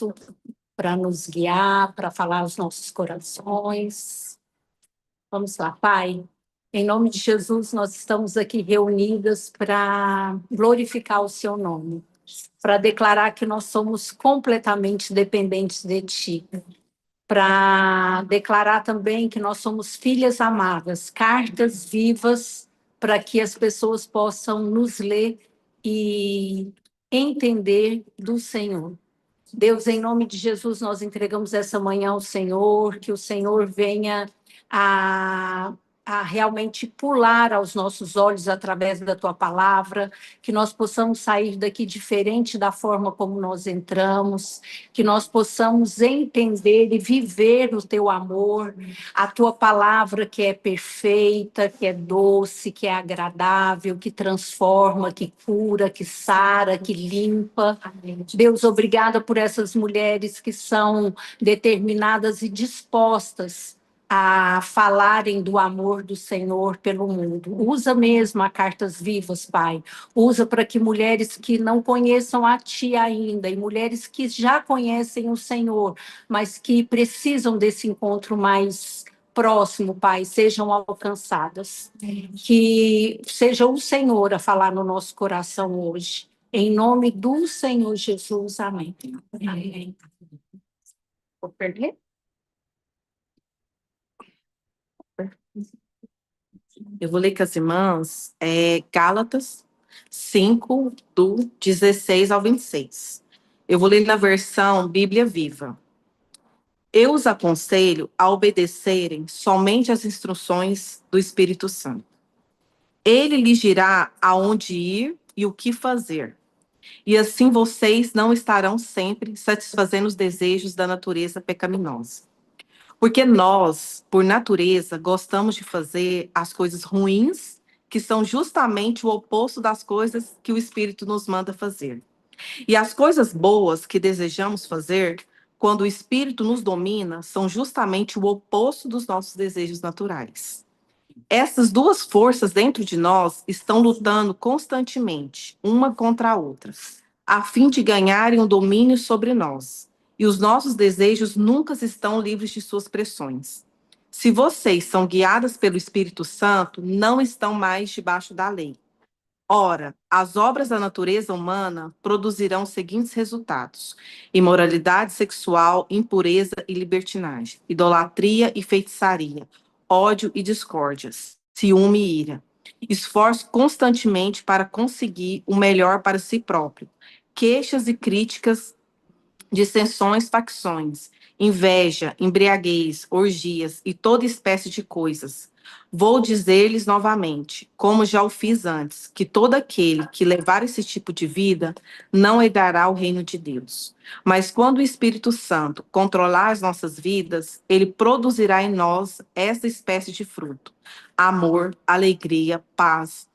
Espírito para nos guiar, para falar aos nossos corações. Vamos lá, Pai. Em nome de Jesus, nós estamos aqui reunidas para glorificar o Seu nome, para declarar que nós somos completamente dependentes de Ti, para declarar também que nós somos filhas amadas, cartas vivas, para que as pessoas possam nos ler e entender do Senhor. Deus, em nome de Jesus, nós entregamos essa manhã ao Senhor, que o Senhor venha a, a realmente pular aos nossos olhos através da Tua palavra, que nós possamos sair daqui diferente da forma como nós entramos, que nós possamos entender e viver o Teu amor, a Tua palavra que é perfeita, que é doce, que é agradável, que transforma, que cura, que sara, que limpa. Deus, obrigada por essas mulheres que são determinadas e dispostas a falarem do amor do Senhor pelo mundo. Usa mesmo a Cartas Vivas, Pai. Usa para que mulheres que não conheçam a Ti ainda e mulheres que já conhecem o Senhor, mas que precisam desse encontro mais próximo, Pai, sejam alcançadas. Que seja o Senhor a falar no nosso coração hoje. Em nome do Senhor Jesus, amém. Amém. Vou perder? Eu vou ler com as irmãs Gálatas 5, do 16 ao 26. Eu vou ler na versão Bíblia Viva. Eu os aconselho a obedecerem somente às instruções do Espírito Santo. Ele lhes dirá aonde ir e o que fazer. E assim vocês não estarão sempre satisfazendo os desejos da natureza pecaminosa. Porque nós, por natureza, gostamos de fazer as coisas ruins, que são justamente o oposto das coisas que o Espírito nos manda fazer. E as coisas boas que desejamos fazer, quando o Espírito nos domina, são justamente o oposto dos nossos desejos naturais. Essas duas forças dentro de nós estão lutando constantemente, uma contra a outra, a fim de ganharem um domínio sobre nós. E os nossos desejos nunca estão livres de suas pressões. Se vocês são guiadas pelo Espírito Santo, não estão mais debaixo da lei. Ora, as obras da natureza humana produzirão os seguintes resultados: imoralidade sexual, impureza e libertinagem, idolatria e feitiçaria, ódio e discórdias, ciúme e ira. Esforço constantemente para conseguir o melhor para si próprio. Queixas e críticas, dissensões, facções, inveja, embriaguez, orgias e toda espécie de coisas. Vou dizer-lhes novamente, como já o fiz antes, que todo aquele que levar esse tipo de vida não herdará o reino de Deus. Mas quando o Espírito Santo controlar as nossas vidas, ele produzirá em nós essa espécie de fruto: amor, alegria, paz,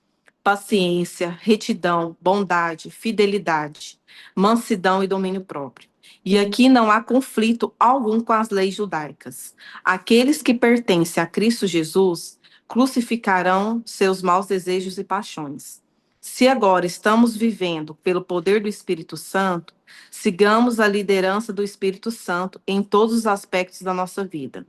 paciência, retidão, bondade, fidelidade, mansidão e domínio próprio. E aqui não há conflito algum com as leis judaicas. Aqueles que pertencem a Cristo Jesus crucificarão seus maus desejos e paixões. Se agora estamos vivendo pelo poder do Espírito Santo, sigamos a liderança do Espírito Santo em todos os aspectos da nossa vida.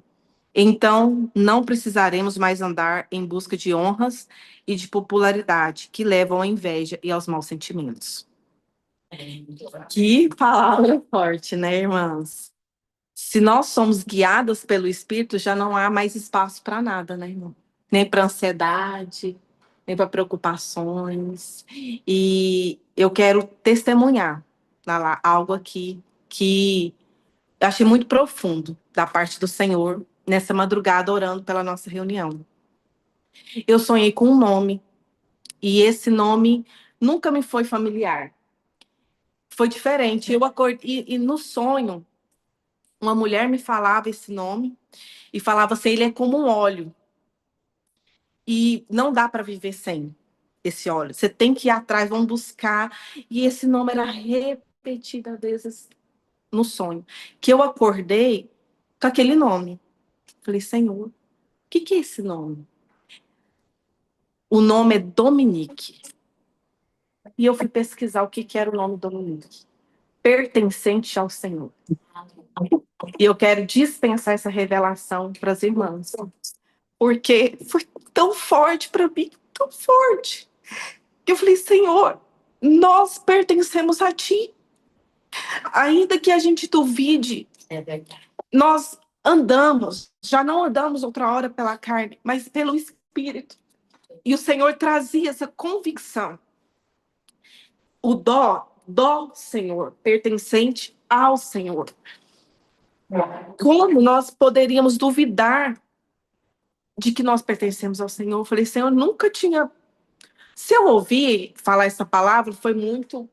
Então, não precisaremos mais andar em busca de honras e de popularidade que levam à inveja e aos maus sentimentos. Que palavra forte, né, irmãs? Se nós somos guiadas pelo Espírito, já não há mais espaço para nada, né, irmão? Nem para ansiedade, nem para preocupações. E eu quero testemunhar algo aqui que eu achei muito profundo da parte do Senhor nessa madrugada orando pela nossa reunião. Eu sonhei com um nome e esse nome nunca me foi familiar. Foi diferente. Eu acordei e no sonho uma mulher me falava esse nome e falava assim: ele é como um óleo e não dá para viver sem esse óleo. Você tem que ir atrás, vão buscar. E esse nome era repetidas vezes no sonho, que eu acordei com aquele nome. Falei: Senhor, o que é esse nome? O nome é Dominique. E eu fui pesquisar o que era o nome Dominique. pertencente ao Senhor. E eu quero dispensar essa revelação para as irmãs, porque foi tão forte para mim, tão forte, que eu falei, Senhor, nós pertencemos a Ti. Ainda que a gente duvide, nós andamos, já não andamos outra hora pela carne, mas pelo Espírito. E o Senhor trazia essa convicção. O do Senhor, pertencente ao Senhor. Como nós poderíamos duvidar de que nós pertencemos ao Senhor? Eu falei, Senhor, nunca tinha... Se eu ouvir falar essa palavra, foi muito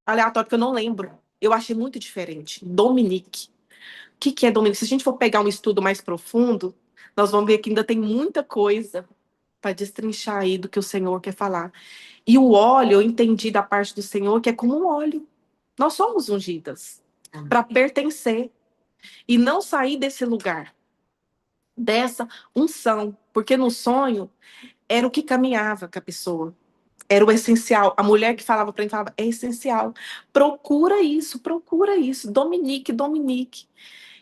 aleatório, porque eu não lembro. Eu achei muito diferente. Dominique. O que é Dominique? Se a gente for pegar um estudo mais profundo, nós vamos ver que ainda tem muita coisa para destrinchar aí do que o Senhor quer falar. E o óleo, eu entendi da parte do Senhor que é como um óleo. Nós somos ungidas para pertencer e não sair desse lugar, dessa unção. Porque no sonho era o que caminhava com a pessoa. Era o essencial. A mulher que falava para mim falava, é essencial. Procura isso, procura isso. Dominique, Dominique.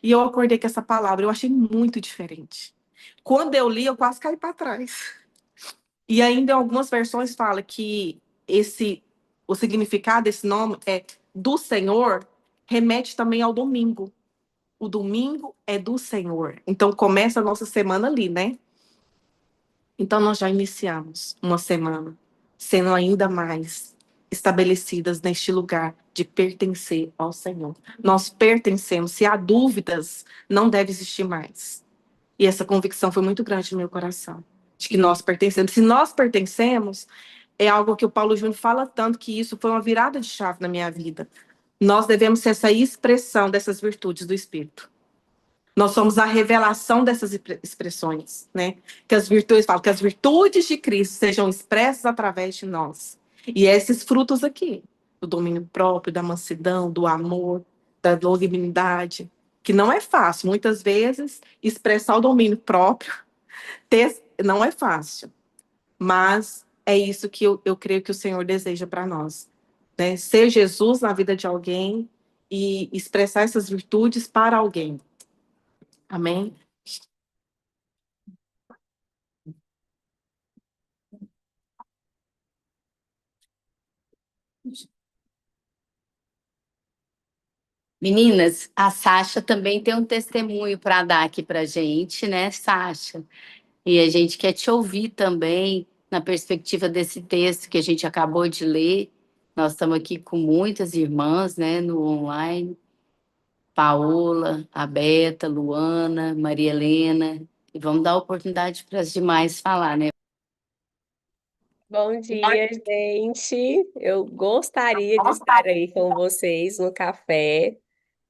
E eu acordei com essa palavra. Eu achei muito diferente. Quando eu li, eu quase caí para trás. E ainda em algumas versões fala que o significado desse nome é do Senhor, remete também ao domingo. O domingo é do Senhor. Então começa a nossa semana ali, né? Então nós já iniciamos uma semana sendo ainda mais estabelecidas neste lugar de pertencer ao Senhor. Nós pertencemos. Se há dúvidas, não deve existir mais. E essa convicção foi muito grande no meu coração, de que nós pertencemos. Se nós pertencemos, é algo que o Paulo Júnior fala tanto, que isso foi uma virada de chave na minha vida. Nós devemos ser essa expressão dessas virtudes do Espírito. Nós somos a revelação dessas expressões, né? Que as virtudes, falam que as virtudes de Cristo sejam expressas através de nós. E esses frutos aqui, do domínio próprio, da mansidão, do amor, da longanimidade, que não é fácil. Muitas vezes, expressar o domínio próprio não é fácil. Mas é isso que eu creio que o Senhor deseja para nós, né? Ser Jesus na vida de alguém e expressar essas virtudes para alguém. Amém? Meninas, a Sasha também tem um testemunho para dar aqui para gente, né, Sasha? E a gente quer te ouvir também na perspectiva desse texto que a gente acabou de ler. Nós estamos aqui com muitas irmãs, né, no online. Paola, a Beta, Luana, Maria Helena. E vamos dar oportunidade para as demais falar, né? Bom dia, gente. Eu gostaria de estar aí com vocês no café.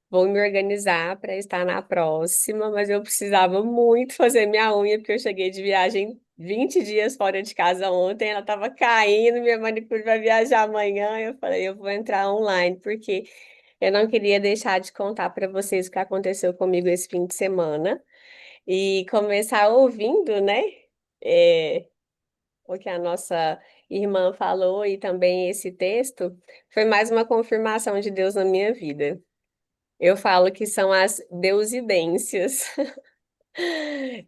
Vou me organizar para estar na próxima, mas eu precisava muito fazer minha unha, porque eu cheguei de viagem 20 dias fora de casa ontem, ela estava caindo, minha manicure vai viajar amanhã. Eu falei, eu vou entrar online, porque eu não queria deixar de contar para vocês o que aconteceu comigo esse fim de semana e começar ouvindo, né? É, o que a nossa irmã falou e também esse texto, foi mais uma confirmação de Deus na minha vida. Eu falo que são as deusidências.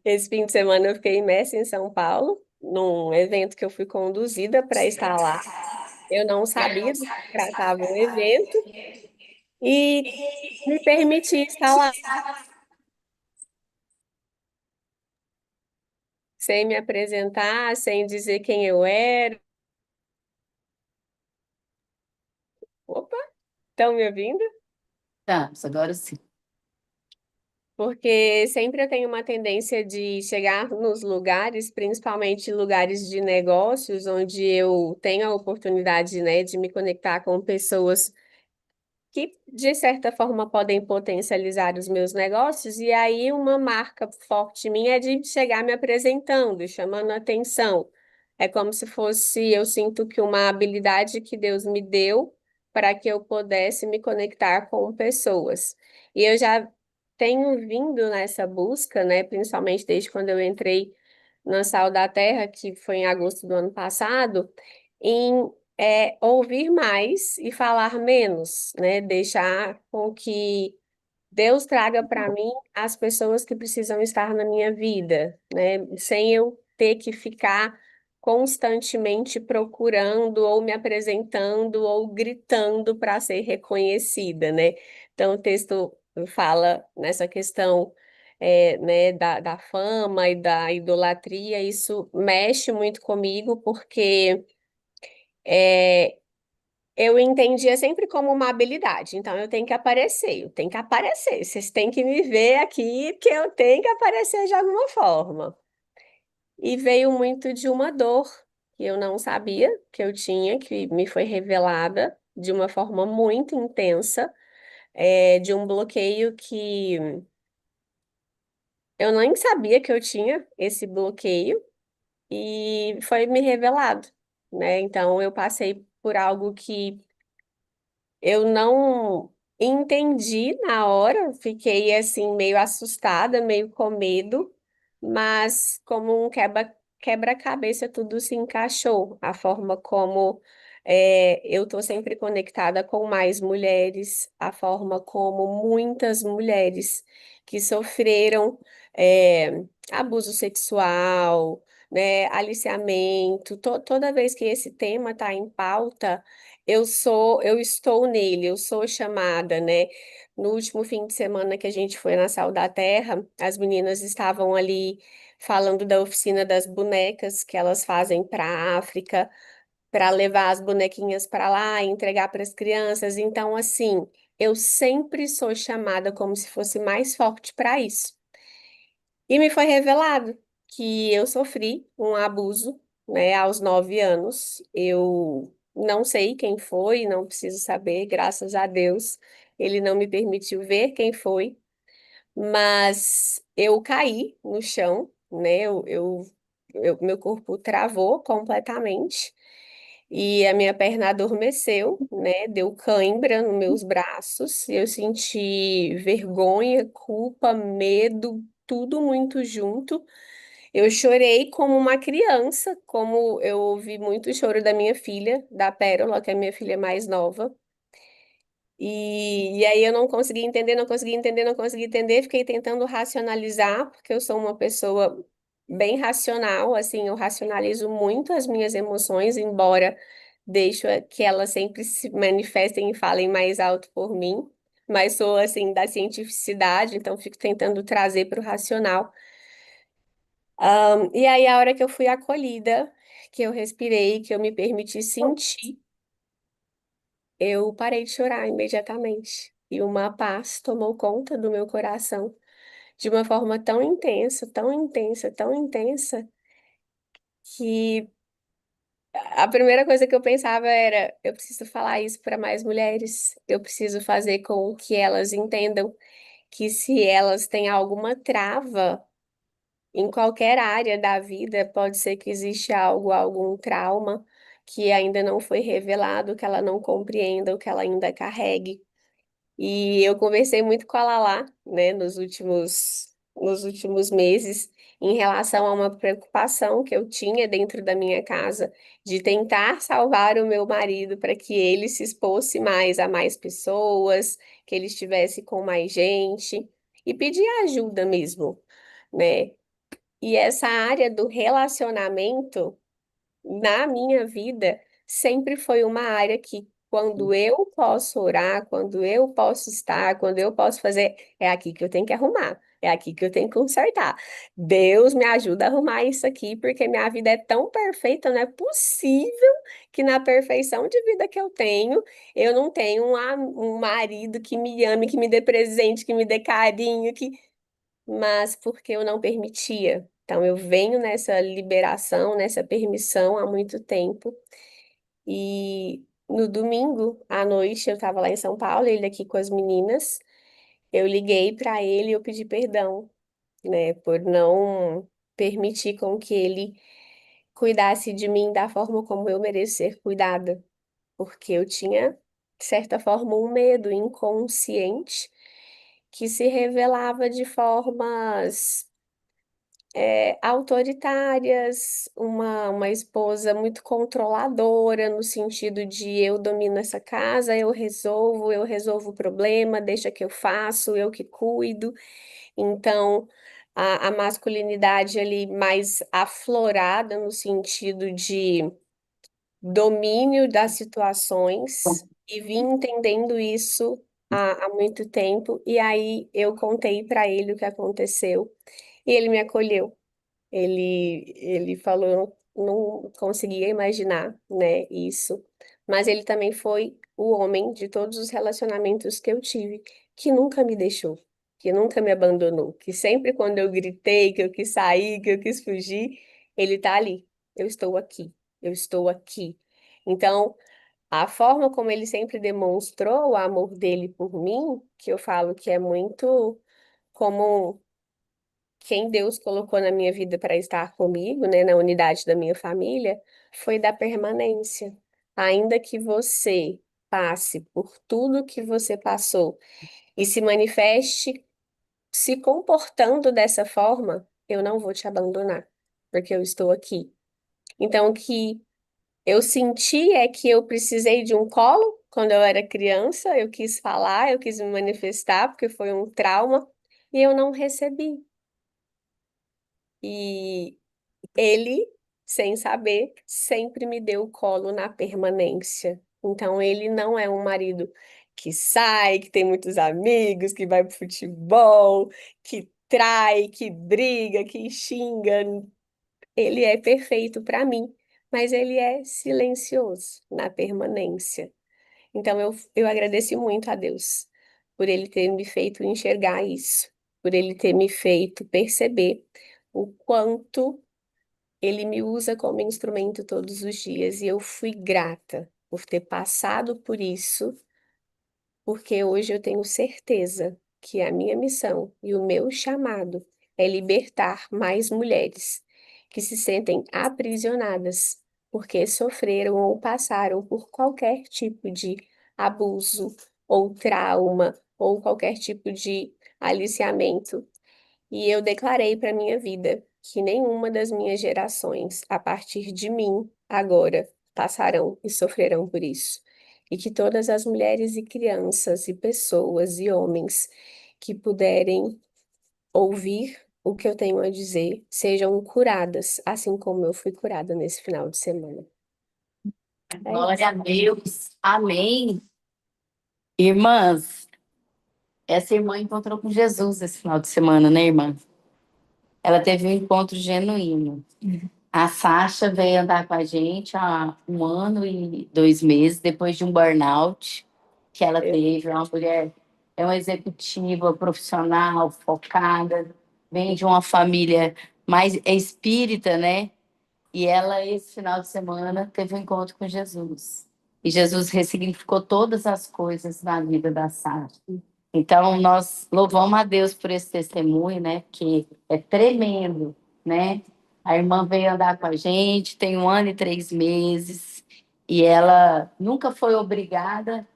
Esse fim de semana eu fiquei imersa em São Paulo, num evento que eu fui conduzida para estar lá. Eu não sabia do que tratava o evento e me permiti estar lá sem me apresentar, sem dizer quem eu era. Opa, estão me ouvindo? Tá, agora sim. Porque sempre eu tenho uma tendência de chegar nos lugares, principalmente lugares de negócios, onde eu tenho a oportunidade, né, de me conectar com pessoas que, de certa forma, podem potencializar os meus negócios, e aí uma marca forte minha é de chegar me apresentando, chamando a atenção. É como se fosse, eu sinto que uma habilidade que Deus me deu para que eu pudesse me conectar com pessoas. E eu já tenho vindo nessa busca, né, principalmente desde quando eu entrei na Sal da Terra, que foi em agosto do ano passado, em é ouvir mais e falar menos, né? Deixar com que Deus traga para mim as pessoas que precisam estar na minha vida, né? Sem eu ter que ficar constantemente procurando ou me apresentando ou gritando para ser reconhecida, né? Então, o texto fala nessa questão, né, da fama e da idolatria. Isso mexe muito comigo, porque é, eu entendia sempre como uma habilidade, então eu tenho que aparecer, vocês têm que me ver aqui, porque eu tenho que aparecer de alguma forma. E veio muito de uma dor que eu não sabia que eu tinha, que me foi revelada de uma forma muito intensa, de um bloqueio que eu nem sabia que eu tinha esse bloqueio e foi me revelado, né? Então eu passei por algo que eu não entendi na hora, fiquei assim meio assustada, meio com medo, mas como um quebra-cabeça tudo se encaixou. A forma como eu estou sempre conectada com mais mulheres, a forma como muitas mulheres que sofreram abuso sexual, né, aliciamento, toda vez que esse tema está em pauta eu estou nele, eu sou chamada, né? No último fim de semana que a gente foi na Sal da Terra, as meninas estavam ali falando da oficina das bonecas que elas fazem para a África, para levar as bonequinhas para lá e entregar para as crianças. Então, assim, eu sempre sou chamada como se fosse mais forte para isso. E me foi revelado que eu sofri um abuso, né, aos 9 anos. Eu não sei quem foi, não preciso saber, graças a Deus. Ele não me permitiu ver quem foi, mas eu caí no chão, né? Meu corpo travou completamente e a minha perna adormeceu, né? Deu cãibra nos meus braços. Eu senti vergonha, culpa, medo, tudo muito junto. Eu chorei como uma criança, como eu ouvi muito o choro da minha filha, da Pérola, que é a minha filha mais nova. E aí eu não consegui entender, não consegui entender, não consegui entender. Fiquei tentando racionalizar, porque eu sou uma pessoa bem racional, assim, eu racionalizo muito as minhas emoções, embora deixo que elas sempre se manifestem e falem mais alto por mim. Mas sou, assim, da cientificidade, então fico tentando trazer para o racional. E aí, a hora que eu fui acolhida, que eu respirei, que eu me permiti sentir, eu parei de chorar imediatamente. E uma paz tomou conta do meu coração de uma forma tão intensa, tão intensa, tão intensa, que a primeira coisa que eu pensava era: eu preciso falar isso para mais mulheres, eu preciso fazer com que elas entendam que se elas têm alguma trava em qualquer área da vida, pode ser que existe algo, algum trauma que ainda não foi revelado, que ela não compreenda, ou que ela ainda carregue. E eu conversei muito com a Lala, né, nos últimos meses, em relação a uma preocupação que eu tinha dentro da minha casa, de tentar salvar o meu marido para que ele se expôsse mais a mais pessoas, que ele estivesse com mais gente, e pedir ajuda mesmo, né? E essa área do relacionamento, na minha vida, sempre foi uma área que, quando eu posso orar, quando eu posso estar, quando eu posso fazer, é aqui que eu tenho que arrumar, é aqui que eu tenho que consertar. Deus me ajuda a arrumar isso aqui, porque minha vida é tão perfeita, não é possível que na perfeição de vida que eu não tenho um marido que me ame, que me dê presente, que me dê carinho, mas porque eu não permitia. Então, eu venho nessa liberação, nessa permissão há muito tempo. E no domingo à noite, eu estava lá em São Paulo, ele aqui com as meninas. Eu liguei para ele e eu pedi perdão, né, por não permitir com que ele cuidasse de mim da forma como eu mereço ser cuidada, porque eu tinha, de certa forma, um medo inconsciente que se revelava de formas autoritárias, uma esposa muito controladora, no sentido de eu domino essa casa, eu resolvo o problema, deixa que eu faço, eu que cuido. Então, a masculinidade ali mais aflorada no sentido de domínio das situações, e vim entendendo isso há muito tempo, e aí eu contei para ele o que aconteceu, e ele me acolheu. Ele falou, eu não conseguia imaginar, né, isso. Mas ele também foi o homem de todos os relacionamentos que eu tive, que nunca me deixou, que nunca me abandonou, que sempre quando eu gritei, que eu quis sair, que eu quis fugir, ele tá ali. Eu estou aqui, eu estou aqui. Então, a forma como ele sempre demonstrou o amor dele por mim, que eu falo que é muito como quem Deus colocou na minha vida para estar comigo, né, na unidade da minha família, foi da permanência. Ainda que você passe por tudo que você passou e se manifeste se comportando dessa forma, eu não vou te abandonar, porque eu estou aqui. Então, o que eu senti é que eu precisei de um colo quando eu era criança, eu quis falar, eu quis me manifestar, porque foi um trauma, e eu não recebi. E ele, sem saber, sempre me deu o colo na permanência. Então, ele não é um marido que sai, que tem muitos amigos, que vai pro futebol, que trai, que briga, que xinga. Ele é perfeito para mim, mas ele é silencioso na permanência. Então, eu agradeci muito a Deus por ele ter me feito enxergar isso, por ele ter me feito perceber o quanto ele me usa como instrumento todos os dias e eu fui grata por ter passado por isso, porque hoje eu tenho certeza que a minha missão e o meu chamado é libertar mais mulheres que se sentem aprisionadas porque sofreram ou passaram por qualquer tipo de abuso ou trauma ou qualquer tipo de aliciamento e eu declarei para minha vida que nenhuma das minhas gerações, a partir de mim, agora, passarão e sofrerão por isso. E que todas as mulheres e crianças e pessoas e homens que puderem ouvir o que eu tenho a dizer sejam curadas, assim como eu fui curada nesse final de semana. É isso. Glória a Deus. Amém. Irmãs, essa irmã encontrou com Jesus esse final de semana, né, irmã? Ela teve um encontro genuíno. A Sasha veio andar com a gente há 1 ano e 2 meses, depois de um burnout que ela teve. É uma mulher, é uma executiva profissional, focada, vem de uma família mais espírita, né? E ela, esse final de semana, teve um encontro com Jesus. E Jesus ressignificou todas as coisas na vida da Sasha. Então, nós louvamos a Deus por esse testemunho, né? Porque é tremendo, né? A irmã veio andar com a gente, tem 1 ano e 3 meses, e ela nunca foi obrigada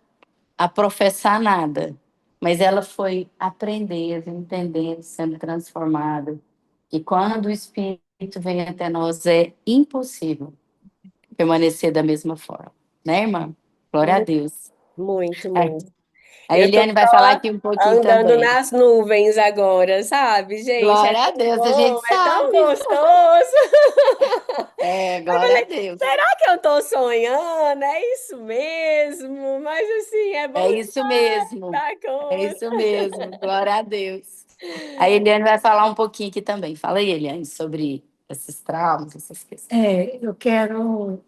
a professar nada, mas ela foi aprendendo, entendendo, sendo transformada. E quando o Espírito vem até nós, é impossível permanecer da mesma forma, né, irmã? Glória a Deus. Muito, A muito. a Eu tô Eliane vai falar só aqui um pouquinho andando também. nas nuvens agora, sabe, gente? É Glória a tão Deus, a gente bom, é tão sabe. gostoso. É, Eu glória a falei, Deus. será que eu tô sonhando? É isso mesmo? Mas assim, é bom É isso mesmo. dar É conta. isso mesmo. Glória a Deus. A Eliane vai falar um pouquinho aqui também. Fala aí, Eliane, sobre esses traumas, essas questões. Eu quero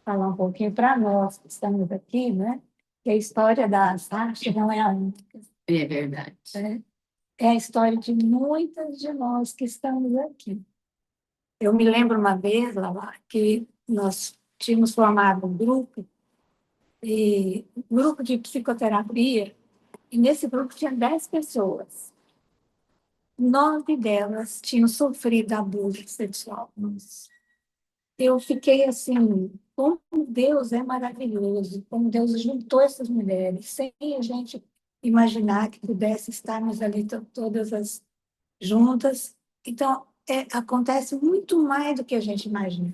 falar um pouquinho para nós que estamos aqui, né? Que a história da Sasha não é a única, É verdade. né? É a história de muitas de nós que estamos aqui. Eu me lembro uma vez, Lala, que nós tínhamos formado um grupo de psicoterapia, e nesse grupo tinha 10 pessoas. 9 delas tinham sofrido abuso sexual. Eu fiquei assim, como Deus é maravilhoso, como Deus juntou essas mulheres, sem a gente imaginar que pudesse estarmos ali todas as juntas. Então, acontece muito mais do que a gente imagina.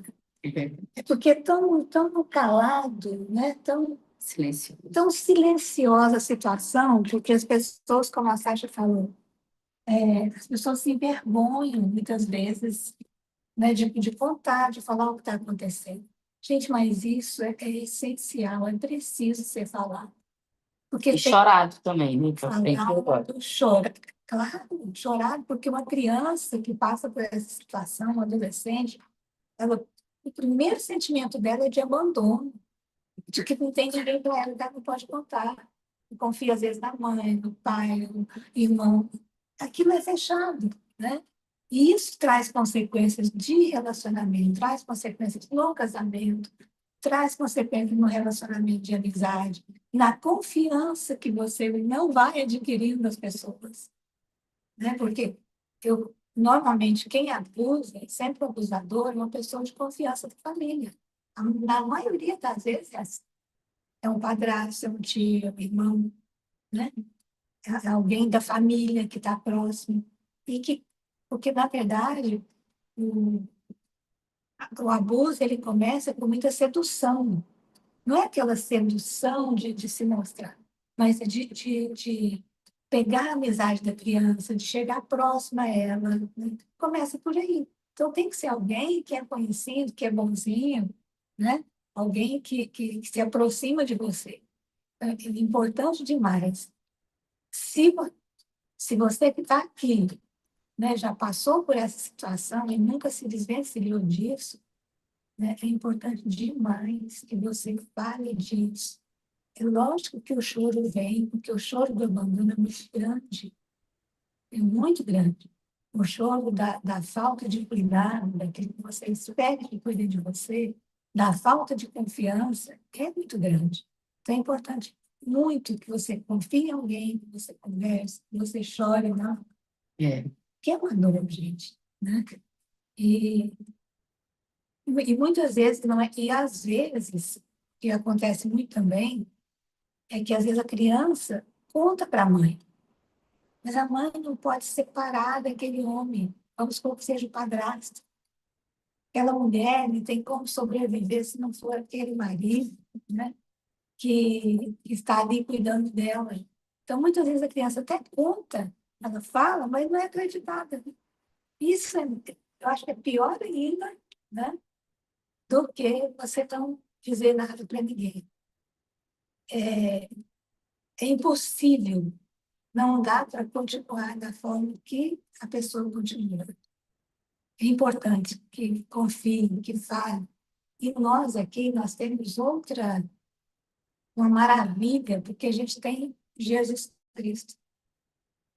É porque é tão calado, né? Silencioso. Tão silenciosa a situação, porque as pessoas, como a Sasha falou, as pessoas se envergonham muitas vezes, né, de contar, de falar o que está acontecendo. Gente, mas isso é essencial, é preciso ser falado. Porque E tem chorado também, né? Que é o frente do agora. falado, chora. Claro, chorar, porque uma criança que passa por essa situação, uma adolescente, o primeiro sentimento dela é de abandono, de que não tem ninguém para ela, que ela não pode contar. E confia, às vezes, na mãe, no pai, no irmão. Aquilo é fechado, né? E isso traz consequências de relacionamento, traz consequências no casamento, traz consequências no relacionamento de amizade, na confiança que você não vai adquirindo das pessoas, né? Porque normalmente quem abusa, sempre o abusador, é uma pessoa de confiança da família. Na maioria das vezes é um padrasto, é um tio, é um irmão, né? É alguém da família que está próximo. Porque, na verdade, o abuso ele começa com muita sedução. Não é aquela sedução de se mostrar, mas é de pegar a amizade da criança, de chegar próximo a ela, né? Começa por aí. Então, tem que ser alguém que é conhecido, que é bonzinho, né? Alguém que se aproxima de você. É importante demais. Se, se você que está aqui, né, já passou por essa situação e nunca se desvencilhou disso, né, é importante demais que você fale disso. É lógico que o choro vem, porque o choro do abandono é muito grande. O choro da falta de cuidado, daquilo que você espera que cuide de você, da falta de confiança, é muito grande. Então, é importante muito que você confie em alguém, que você converse, que você chore, não, É. que é uma dor, gente, né? E, e muitas vezes, não é, e às vezes, o que acontece muito também, é que às vezes a criança conta para a mãe, mas a mãe não pode separar daquele homem, vamos supor que seja o padrasto. Aquela mulher não tem como sobreviver se não for aquele marido, né, que está ali cuidando dela. Então, muitas vezes a criança até conta, ela fala, mas não é acreditada. Isso eu acho que é pior ainda, né, do que você não dizer nada para ninguém. É impossível, não dá para continuar da forma que a pessoa continua. É importante que confie, que fale. E nós aqui, nós temos uma maravilha, porque a gente tem Jesus Cristo,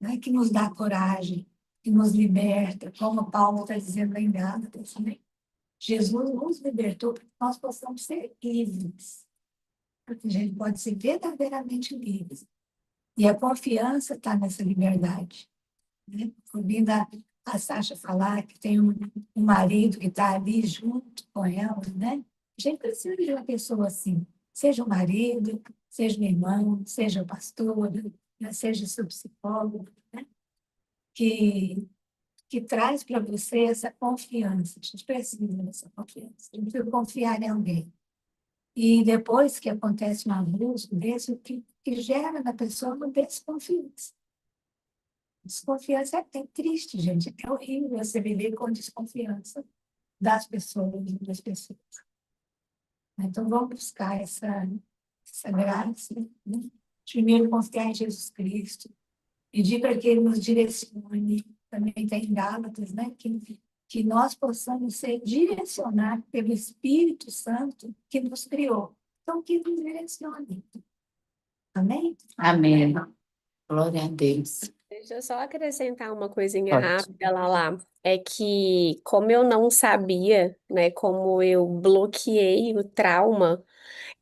né, que nos dá coragem, que nos liberta, como Paulo está dizendo lá em Gálatas também. Jesus nos libertou para que nós possamos ser livres, porque a gente pode ser verdadeiramente livres. E a confiança está nessa liberdade, né? Ouvindo a Sasha falar que tem um marido que está ali junto com ela, né? A gente precisa de uma pessoa assim, seja o marido, seja o irmão, seja o pastor, né? Seja o seu psicólogo, né? Que traz para você essa confiança. A gente precisa dessa confiança, a gente precisa confiar em alguém. E depois que acontece um abuso desse, o que gera na pessoa uma desconfiança. Desconfiança é triste, gente. É horrível você viver com desconfiança das pessoas. Então, vamos buscar essa graça, né? Primeiro, confiar em Jesus Cristo. Pedir para que Ele nos direcione. Também tem em Gálatas, né? Que nós possamos ser direcionados pelo Espírito Santo que nos criou. Então, que nos direcione. Amém? Amém. Glória a Deus. Deixa eu só acrescentar uma coisinha Pode. rápida, Lala. É que, como eu não sabia, né, como eu bloqueei o trauma,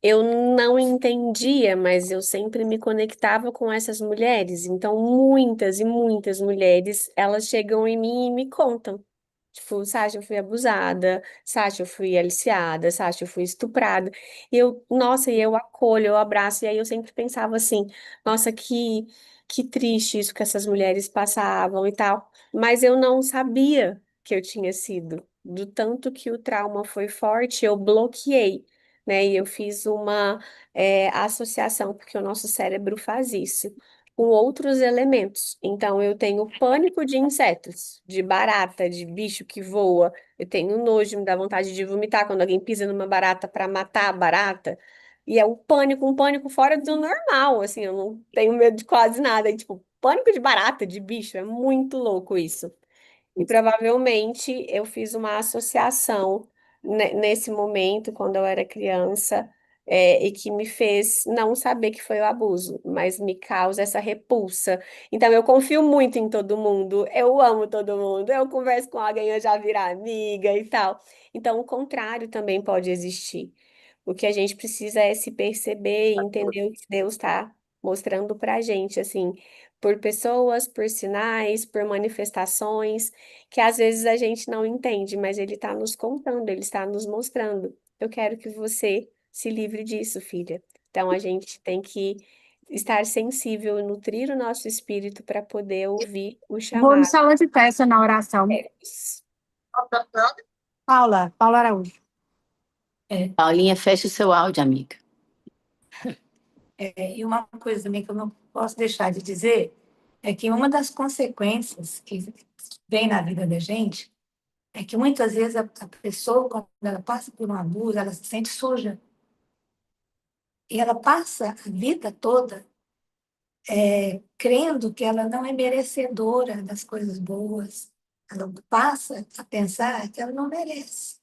eu não entendia, mas eu sempre me conectava com essas mulheres. Então, muitas e muitas mulheres, elas chegam em mim e me contam. Tipo, Sasha, eu fui abusada, Sasha, eu fui aliciada, Sasha, eu fui estuprada. E eu, nossa, e eu acolho, eu abraço. E aí eu sempre pensava assim, nossa, que triste isso que essas mulheres passavam e tal. Mas eu não sabia. que eu tinha sido. Do tanto que o trauma foi forte, eu bloqueei, né? E eu fiz uma associação, porque o nosso cérebro faz isso, com outros elementos. Então, eu tenho pânico de insetos, de barata, de bicho que voa. Eu tenho nojo, me dá vontade de vomitar quando alguém pisa numa barata para matar a barata. E é um pânico fora do normal, assim, eu não tenho medo de quase nada. E, tipo, pânico de barata, de bicho, é muito louco isso. E provavelmente eu fiz uma associação nesse momento, quando eu era criança, e que me fez não saber que foi o abuso, mas me causa essa repulsa. Então eu confio muito em todo mundo, eu amo todo mundo, eu converso com alguém, eu já viro amiga e tal. Então o contrário também pode existir. O que a gente precisa é se perceber e entender o que Deus está mostrando para a gente, assim, por pessoas, por sinais, por manifestações que às vezes a gente não entende, mas ele está nos contando, ele está nos mostrando. Eu quero que você se livre disso, filha. Então a gente tem que estar sensível, nutrir o nosso espírito para poder ouvir o Vou no chamado. salão de festa na oração. Paula Araújo. Paulinha, fecha o seu áudio, amiga. E uma coisa também que eu não posso deixar de dizer é que uma das consequências que vem na vida da gente é que muitas vezes a pessoa, quando ela passa por um abuso, ela se sente suja. E ela passa a vida toda crendo que ela não é merecedora das coisas boas. Ela passa a pensar que ela não merece,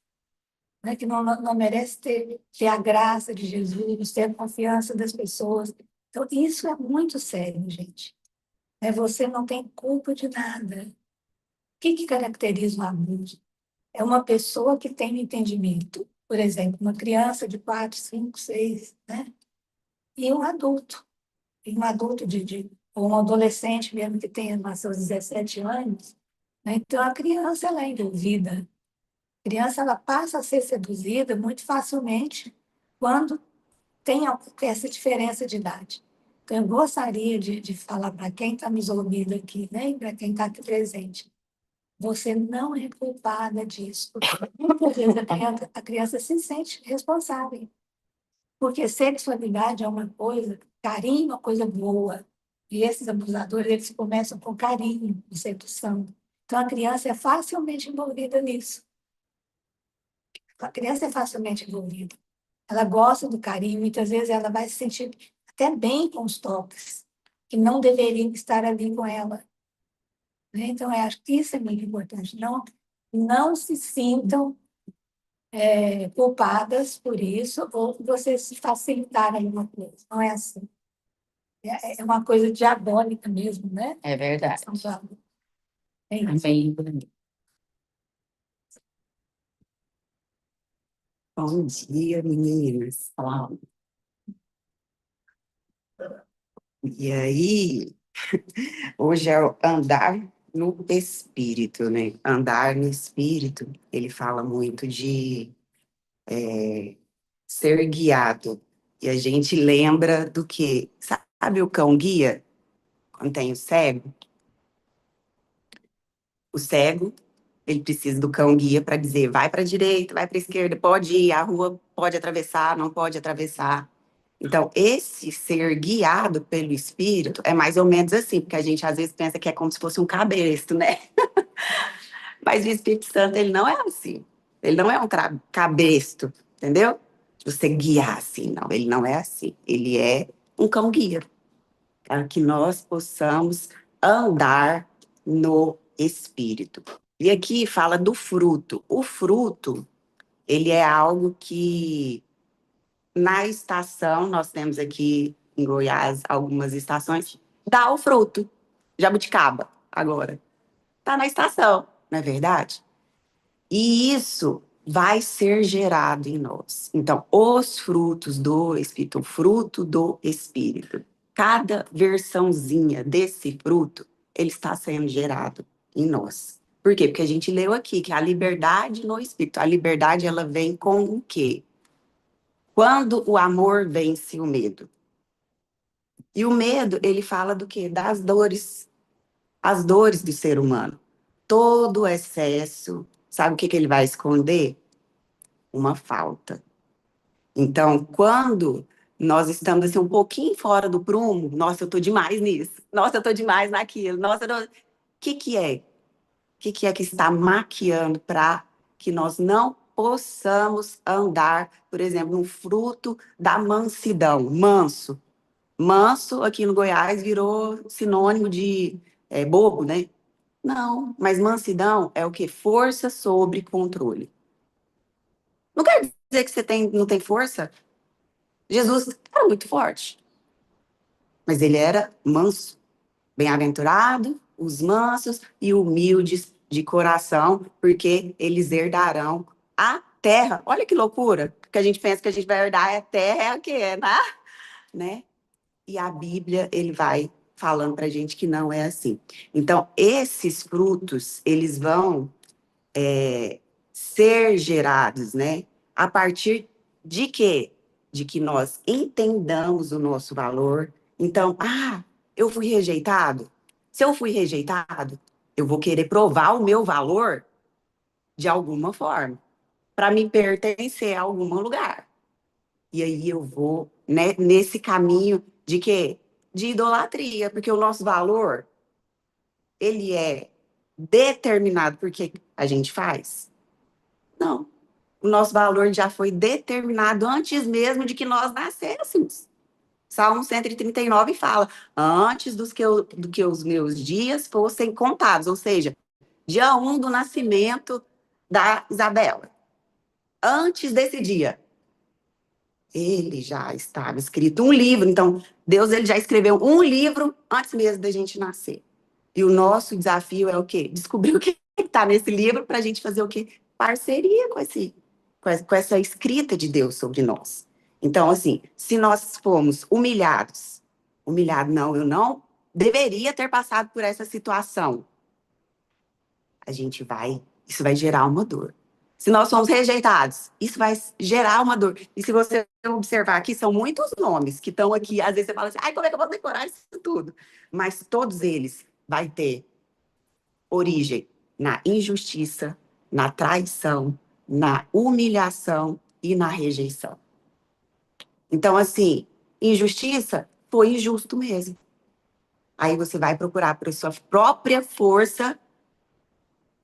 né? Que não merece ter a graça de Jesus, ter a confiança das pessoas. Então, isso é muito sério, gente. Você não tem culpa de nada. O que caracteriza o abuso? É uma pessoa que tem um entendimento, por exemplo, uma criança de 4, 5, 6, né? E um adulto ou um adolescente mesmo que tenha seus 17 anos, né? Então a criança ela é envolvida. A criança ela passa a ser seduzida muito facilmente quando tem essa diferença de idade. Então eu gostaria de falar para quem está nos ouvindo aqui, né? E para quem está aqui presente, você não é culpada disso. Muitas vezes a criança se sente responsável. Porque sexualidade é uma coisa, carinho é uma coisa boa. E esses abusadores, eles começam com carinho, com sedução. Então, a criança é facilmente envolvida nisso. A criança é facilmente envolvida. Ela gosta do carinho, muitas vezes ela vai se sentir até bem com os toques, que não deveriam estar ali com ela, né? Então, eu acho que isso é muito importante. Não se sintam culpadas por isso, ou que vocês facilitaram alguma coisa. Não é assim. É uma coisa diabólica mesmo, né? É verdade. É isso. Amém. Bom dia, meninas. Olá. E aí, hoje é o andar no espírito, né? Andar no espírito, ele fala muito de ser guiado. E a gente lembra do quê? Sabe o cão guia? Quando tem o cego? O cego, ele precisa do cão guia para dizer, vai para a direita, vai para a esquerda, pode ir, a rua pode atravessar, não pode atravessar. Então, esse ser guiado pelo Espírito é mais ou menos assim, porque a gente às vezes pensa que é como se fosse um cabresto, né? Mas o Espírito Santo, ele não é assim. Ele não é um cabresto, entendeu? Você guiar assim, não. Ele não é assim. Ele é um cão-guia, para que nós possamos andar no Espírito. E aqui fala do fruto. O fruto, ele é algo que na estação, nós temos aqui em Goiás algumas estações, dá o fruto. Jabuticaba, agora. Está na estação, não é verdade? E isso vai ser gerado em nós. Então, os frutos do Espírito, o fruto do Espírito, cada versãozinha desse fruto, ele está sendo gerado em nós. Por quê? Porque a gente leu aqui que a liberdade no Espírito, a liberdade ela vem com o quê? Quando o amor vence o medo. E o medo, ele fala do quê? Das dores. As dores do ser humano. todo excesso, sabe o que ele vai esconder? Uma falta. Então, quando nós estamos assim, um pouquinho fora do prumo, nossa, eu tô demais nisso, nossa, eu tô demais naquilo, nossa, o que é? O que é que está maquiando para que nós não possamos andar, por exemplo, no fruto da mansidão, manso. Manso, aqui no Goiás, virou sinônimo de bobo, né? Não, mas mansidão é o quê? Força sobre controle. Não quer dizer que você não tem força. Jesus era muito forte, mas ele era manso. Bem-aventurado os mansos e humildes de coração, porque eles herdarão a terra. Olha que loucura, que a gente pensa que a gente vai herdar a terra, é o que é, né? E a Bíblia, ele vai falando para a gente que não é assim. Então, esses frutos, eles vão ser gerados, né? A partir de quê? De que nós entendamos o nosso valor. Então, eu fui rejeitado. Se eu fui rejeitado, eu vou querer provar o meu valor de alguma forma, para me pertencer a algum lugar. E aí eu vou, né, nesse caminho de quê? De idolatria, porque o nosso valor, ele é determinado porque a gente faz? Não. O nosso valor já foi determinado antes mesmo de que nós nascêssemos. Salmo 139 fala, antes do que os meus dias fossem contados, ou seja, dia 1 do nascimento da Isabela. Antes desse dia, ele já estava escrito um livro. Então, Deus ele já escreveu um livro antes mesmo da gente nascer. E o nosso desafio é o quê? Descobrir o que está nesse livro para a gente fazer o quê? Parceria com essa escrita de Deus sobre nós. Então, assim, se nós formos humilhado, não, eu não deveria ter passado por essa situação. Isso vai gerar uma dor. Se nós somos rejeitados, isso vai gerar uma dor. E se você observar aqui, são muitos nomes que estão aqui. Às vezes você fala assim, como é que eu vou decorar isso tudo? Mas todos eles vai ter origem na injustiça, na traição, na humilhação e na rejeição. Então, assim, injustiça foi injusto mesmo. Aí você vai procurar por sua própria força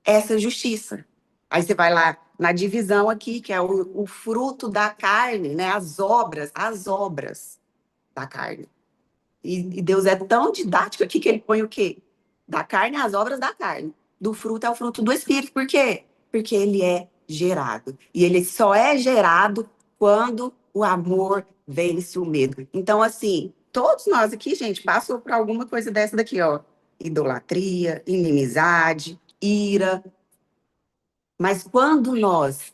essa justiça. Aí você vai lá na divisão aqui, que é o fruto da carne, né? As obras da carne. E Deus é tão didático aqui que ele põe o quê? Da carne às obras da carne. Do fruto é o fruto do Espírito. Por quê? Porque ele é gerado. E ele só é gerado quando o amor vence o medo. Então, assim, todos nós aqui, gente, passou por alguma coisa dessa daqui, ó. Idolatria, inimizade, ira. Mas quando nós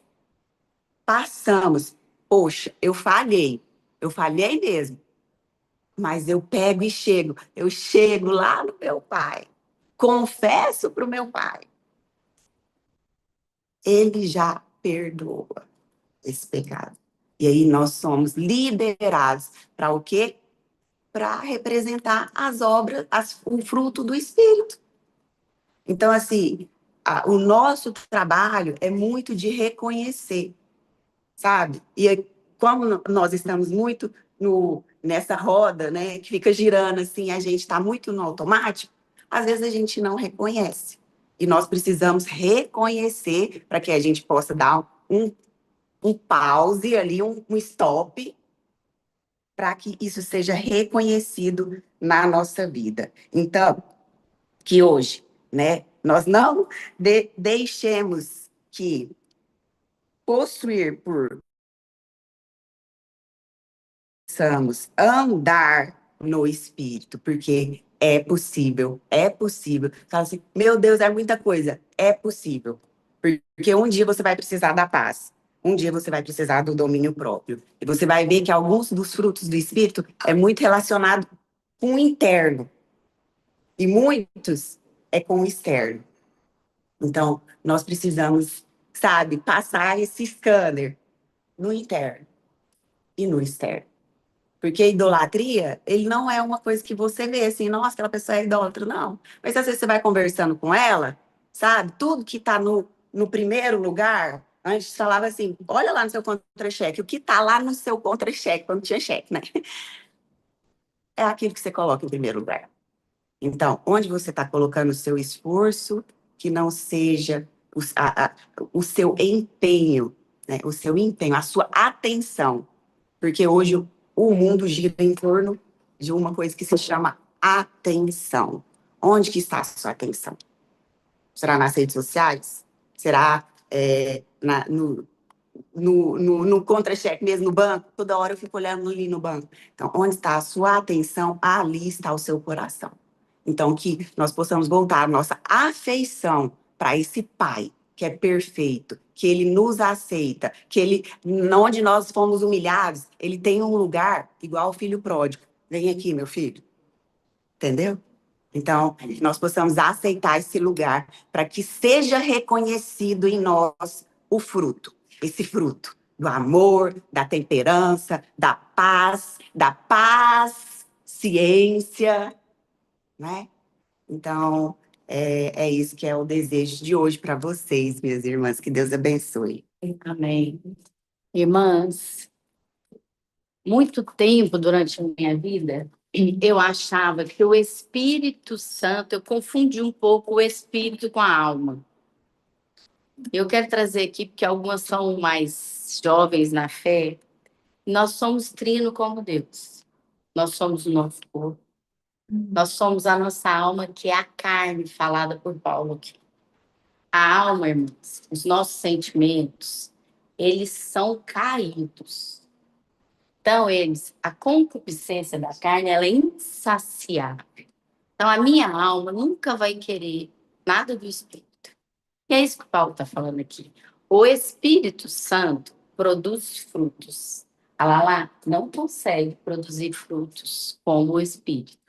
passamos, poxa, eu falhei mesmo. Mas eu chego lá no meu pai, confesso para o meu pai. Ele já perdoa esse pecado. E aí nós somos liberados para o quê? Para representar as obras, o fruto do Espírito. Então, assim, o nosso trabalho é muito de reconhecer, sabe? E como nós estamos muito nessa roda, né, que fica girando assim, a gente está muito no automático, às vezes a gente não reconhece. E nós precisamos reconhecer para que a gente possa dar um pause ali, um stop, para que isso seja reconhecido na nossa vida. Então, que hoje, né, nós não deixemos que possuir por possamos andar no Espírito, porque é possível, é possível. Fala assim, meu Deus, é muita coisa. É possível. Porque um dia você vai precisar da paz. Um dia você vai precisar do domínio próprio. E você vai ver que alguns dos frutos do Espírito é muito relacionado com o interno. E muitos é com o externo. Então, nós precisamos, sabe, passar esse scanner no interno e no externo. Porque a idolatria, ele não é uma coisa que você vê assim, nossa, aquela pessoa é idólatra, não. Mas às vezes você vai conversando com ela, sabe? Tudo que está no primeiro lugar, antes falava assim, olha lá no seu contra-cheque, o que está lá no seu contra-cheque, quando tinha cheque, né? É aquilo que você coloca em primeiro lugar. Então, onde você está colocando o seu esforço, que não seja o seu empenho, né? O seu empenho, a sua atenção. Porque hoje o mundo gira em torno de uma coisa que se chama atenção. Onde que está a sua atenção? Será nas redes sociais? Será no contra-cheque mesmo, no banco? Toda hora eu fico olhando ali no banco. Então, onde está a sua atenção, ali está o seu coração. Então, que nós possamos voltar a nossa afeição para esse Pai, que é perfeito, que Ele nos aceita, que Ele, onde nós fomos humilhados, Ele tem um lugar igual ao filho pródigo. Vem aqui, meu filho. Entendeu? Então, que nós possamos aceitar esse lugar para que seja reconhecido em nós o fruto, esse fruto do amor, da temperança, da paz, ciência, né? Então, é isso que é o desejo de hoje para vocês, minhas irmãs. Que Deus abençoe. Amém. Irmãs, muito tempo durante a minha vida, eu achava que o Espírito Santo, eu confundi um pouco o Espírito com a alma. Eu quero trazer aqui, porque algumas são mais jovens na fé, nós somos trino como Deus. Nós somos o nosso corpo. Nós somos a nossa alma, que é a carne, falada por Paulo aqui. A alma, irmãos, os nossos sentimentos, eles são caídos. Então, a concupiscência da carne, ela é insaciável. Então, a minha alma nunca vai querer nada do Espírito. E é isso que o Paulo está falando aqui. O Espírito Santo produz frutos. A Lala não consegue produzir frutos como o Espírito.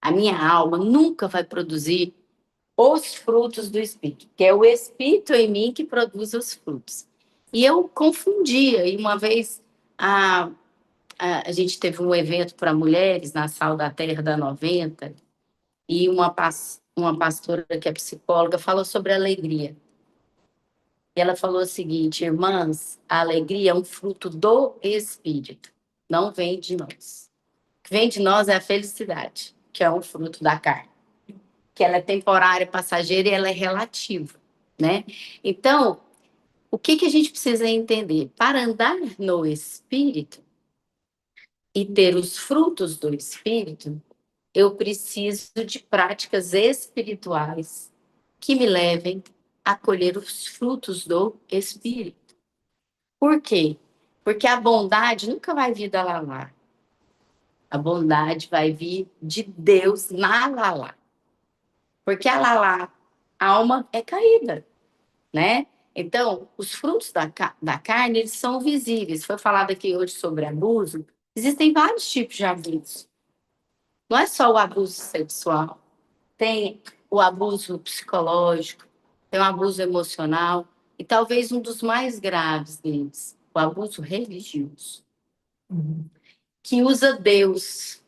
A minha alma nunca vai produzir os frutos do Espírito, que é o Espírito em mim que produz os frutos. E eu confundia, e uma vez a gente teve um evento para mulheres na Sal da Terra da 90, e uma pastora que é psicóloga falou sobre alegria. E ela falou o seguinte: irmãs, a alegria é um fruto do Espírito, não vem de nós. O que vem de nós é a felicidade, que é um fruto da carne, que ela é temporária, passageira e ela é relativa, né? Então, o que a gente precisa entender? Para andar no Espírito e ter os frutos do Espírito, eu preciso de práticas espirituais que me levem a colher os frutos do Espírito. Por quê? Porque a bondade nunca vai vir da Lalá. A bondade vai vir de Deus na Lalá. Porque a Lalá, a alma é caída, né? Então, os frutos da carne, eles são visíveis. Foi falado aqui hoje sobre abuso. Existem vários tipos de abuso. Não é só o abuso sexual. Tem o abuso psicológico, tem o abuso emocional, e talvez um dos mais graves deles, o abuso religioso. Que usa Deus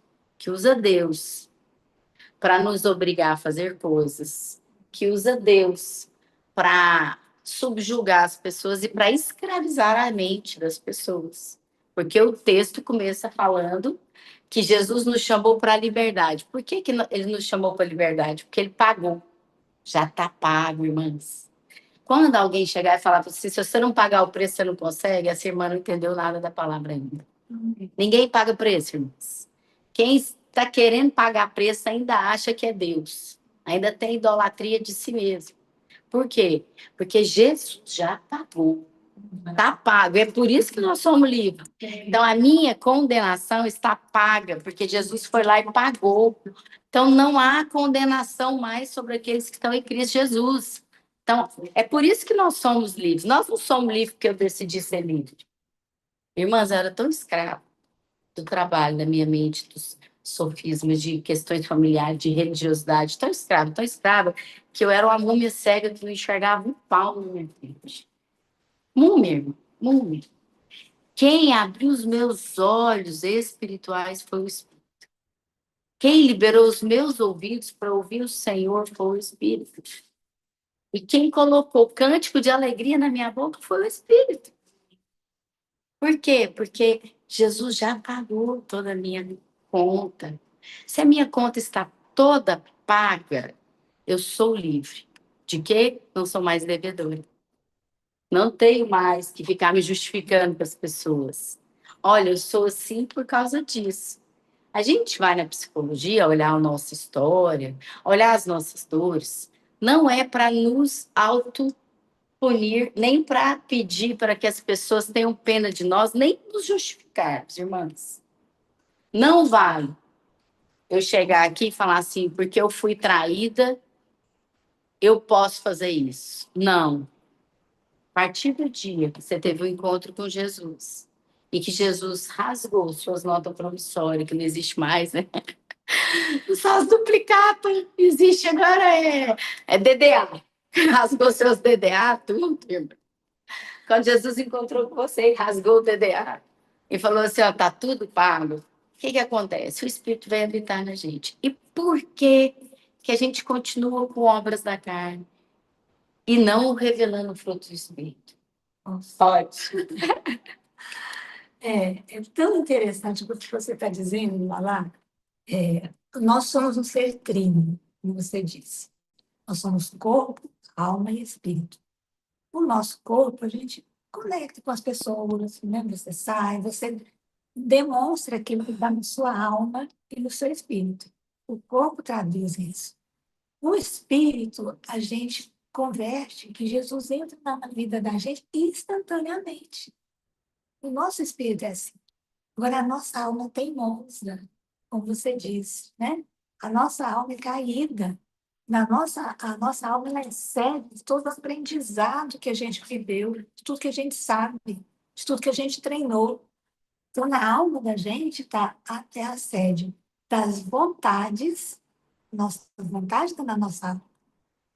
para nos obrigar a fazer coisas, que usa Deus para subjugar as pessoas e para escravizar a mente das pessoas. Porque o texto começa falando que Jesus nos chamou para a liberdade. Por que ele nos chamou para a liberdade? Porque ele pagou. Já está pago, irmãs. Quando alguém chegar e falar para você, se você não pagar o preço, você não consegue, essa irmã não entendeu nada da palavra ainda. Ninguém paga preço, irmãos. Quem está querendo pagar preço ainda acha que é Deus. Ainda tem idolatria de si mesmo. Por quê? Porque Jesus já pagou. Está pago. É por isso que nós somos livres. Então, a minha condenação está paga, porque Jesus foi lá e pagou. Então, não há condenação mais sobre aqueles que estão em Cristo Jesus. Então, é por isso que nós somos livres. Nós não somos livres porque eu decidi ser livre. Irmãs, eu era tão escrava do trabalho, da minha mente, dos sofismas, de questões familiares, de religiosidade, tão escrava, que eu era uma múmia cega que não enxergava um pau na minha frente. Múmia, irmão, múmia. Quem abriu os meus olhos espirituais foi o Espírito. Quem liberou os meus ouvidos para ouvir o Senhor foi o Espírito. E quem colocou cântico de alegria na minha boca foi o Espírito. Por quê? Porque Jesus já pagou toda a minha conta. Se a minha conta está toda paga, eu sou livre. De quê? Não sou mais devedora. Não tenho mais que ficar me justificando para as pessoas. Olha, eu sou assim por causa disso. A gente vai na psicologia olhar a nossa história, olhar as nossas dores. Não é para nos autopunir, nem para pedir para que as pessoas tenham pena de nós, nem nos justificarmos, irmãs. Não vale eu chegar aqui e falar assim, porque eu fui traída, eu posso fazer isso. Não. A partir do dia que você teve um encontro com Jesus e que Jesus rasgou suas notas promissórias, que não existe mais, né? Só as duplicatas existe agora é DDA. Rasgou seus DDA, tudo, irmão. Quando Jesus encontrou com você e rasgou o DDA e falou assim, ó, tá tudo pago, o que que acontece? O Espírito vai habitar na gente. E por que que a gente continua com obras da carne e não revelando o fruto do Espírito? Pode. É tão interessante o que você está dizendo, Lala. Nós somos um ser trino, como você disse. Nós somos corpo, alma e espírito. O nosso corpo, a gente conecta com as pessoas, né? Você sai, você demonstra aquilo que está na sua alma e no seu espírito. O corpo traduz isso. O espírito, a gente converte, que Jesus entra na vida da gente instantaneamente. O nosso espírito é assim. Agora, a nossa alma é teimosa, como você disse, né? A nossa alma é caída. A nossa alma ela recebe todo o aprendizado que a gente viveu, de tudo que a gente sabe, de tudo que a gente treinou. Então, na alma da gente está até a sede das vontades, nossa vontade está na nossa alma.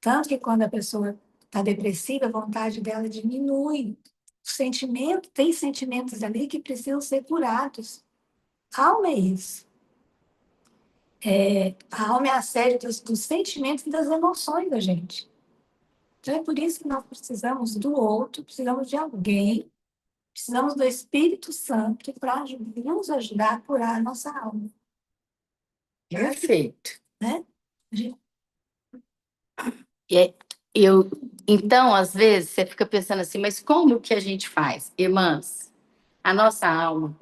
Tanto que quando a pessoa está depressiva, a vontade dela diminui. O sentimento, tem sentimentos ali que precisam ser curados. A alma é isso. A alma é a sede dos sentimentos e das emoções da gente. Então é por isso que nós precisamos do outro, precisamos de alguém, precisamos do Espírito Santo para nos ajudar a curar a nossa alma, Perfeito. né? A gente Então, às vezes, você fica pensando assim, mas como que a gente faz? Irmãs, a nossa alma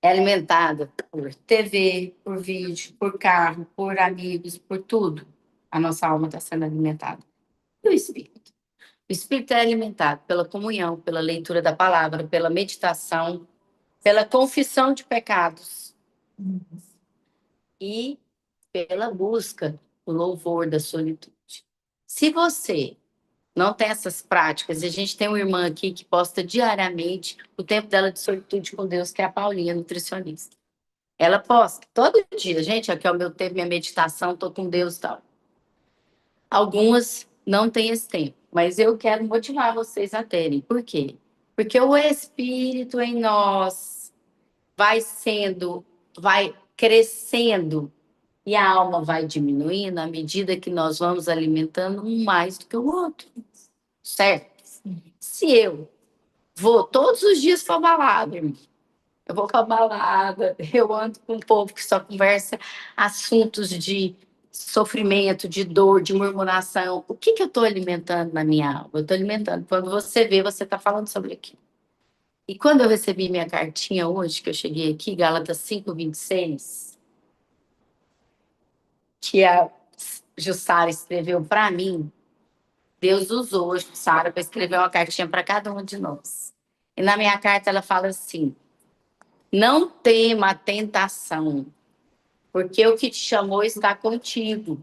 é alimentada por TV, por vídeo, por carro, por amigos, por tudo. A nossa alma está sendo alimentada. E o espírito? O espírito é alimentado pela comunhão, pela leitura da palavra, pela meditação, pela confissão de pecados e pela busca, o louvor da solitude. Se você não tem essas práticas, e a gente tem uma irmã aqui que posta diariamente o tempo dela de solitude com Deus, que é a Paulinha, nutricionista. Ela posta todo dia, gente, aqui é o meu tempo, minha meditação, tô com Deus e tal. Algumas não têm esse tempo, mas eu quero motivar vocês a terem. Por quê? Porque o Espírito em nós vai crescendo e a alma vai diminuindo à medida que nós vamos alimentando um mais do que o outro. Certo? Se eu vou todos os dias para balada, irmão, eu vou para balada, eu ando com um povo que só conversa assuntos de sofrimento, de dor, de murmuração. O que eu estou alimentando na minha alma? Eu estou alimentando. Quando você vê, você está falando sobre aquilo. E quando eu recebi minha cartinha hoje, que eu cheguei aqui, Gálatas 5:26, que a Jussara escreveu para mim, Deus usou a Jussara para escrever uma cartinha para cada um de nós. E na minha carta ela fala assim: não tema a tentação, porque o que te chamou está contigo.